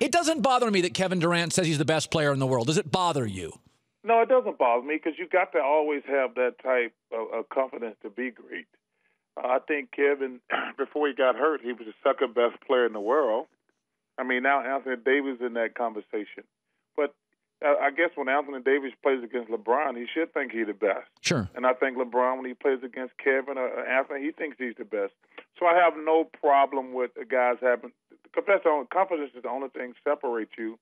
It doesn't bother me that Kevin Durant says he's the best player in the world. Does it bother you? No, it doesn't bother me because you got to always have that type of confidence to be great. I think Kevin, before he got hurt, he was the second best player in the world. I mean, now Anthony Davis is in that conversation. But I guess when Anthony Davis plays against LeBron, he should think he's the best. Sure. And I think LeBron, when he plays against Kevin or Anthony, he thinks he's the best. So I have no problem with the guys having – confidence is the only thing that separates you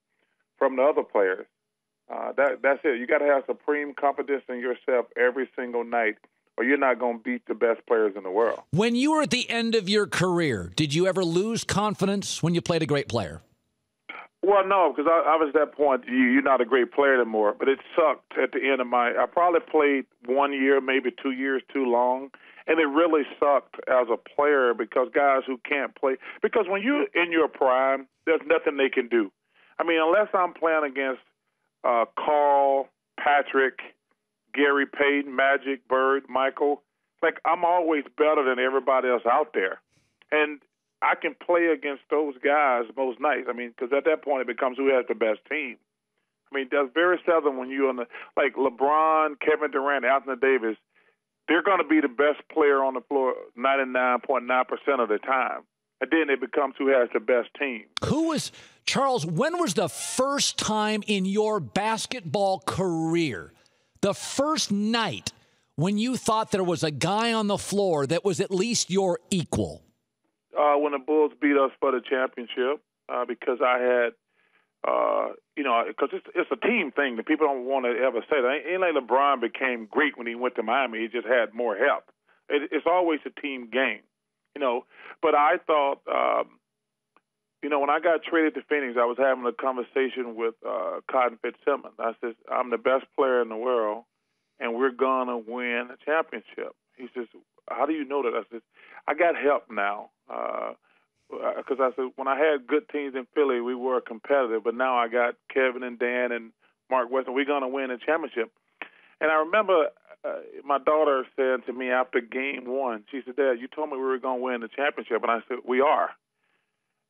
from the other players. That's it. You got to have supreme confidence in yourself every single night, or you're not going to beat the best players in the world. When you were at the end of your career, did you ever lose confidence when you played a great player? Well, no, because I was at that point, you're not a great player anymore. But it sucked at the end of I probably played 1 year, maybe 2 years too long. And it really sucked as a player because guys who can't play, because when you're in your prime, there's nothing they can do. I mean, unless I'm playing against Carl, Patrick, Gary Payton, Magic, Bird, Michael, like I'm always better than everybody else out there. And I can play against those guys most nights. I mean, because at that point it becomes who has the best team. I mean, that's very seldom when you're on like LeBron, Kevin Durant, Anthony Davis, they're going to be the best player on the floor 99.9% of the time. And then it becomes who has the best team. Charles, when was the first time in your basketball career, the first night when you thought there was a guy on the floor that was at least your equal? When the Bulls beat us for the championship, because I had, because it's a team thing that people don't want to ever say. It ain't like LeBron became great when he went to Miami. He just had more help. It's always a team game, But I thought, when I got traded to Phoenix, I was having a conversation with Cotton Fitzsimmons. I said, I'm the best player in the world, and we're going to win a championship. He says, how do you know that? I said, I got help now. Because I said, when I had good teams in Philly, we were competitive, but now I got Kevin and Dan and Mark Weston. We're going to win a championship. And I remember my daughter said to me after game one, she said, Dad, you told me we were going to win the championship. And I said, we are.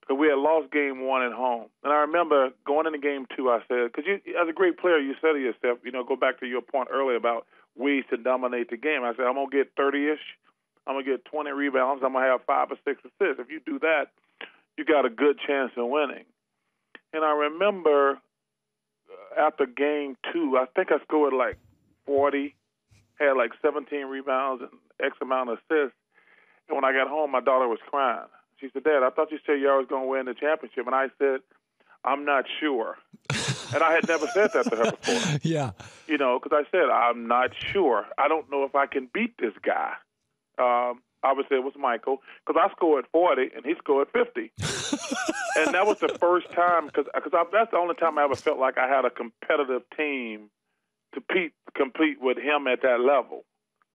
Because we had lost game one at home. And I remember going into game two, I said, because as a great player, you said to yourself, go back to your point earlier about ways to dominate the game. I said, I'm going to get 30-ish. I'm going to get 20 rebounds. I'm going to have 5 or 6 assists. If you do that, you got a good chance of winning. And I remember after game two, I think I scored like 40, had like 17 rebounds and X amount of assists. And when I got home, my daughter was crying. She said, Dad, I thought you said you always going to win the championship. And I said, I'm not sure. And I had never said that to her before. Yeah. Because I said, I'm not sure. I don't know if I can beat this guy. Obviously, it was Michael, because I scored 40 and he scored 50. And that was the first time, because that's the only time I ever felt like I had a competitive team to compete with him at that level.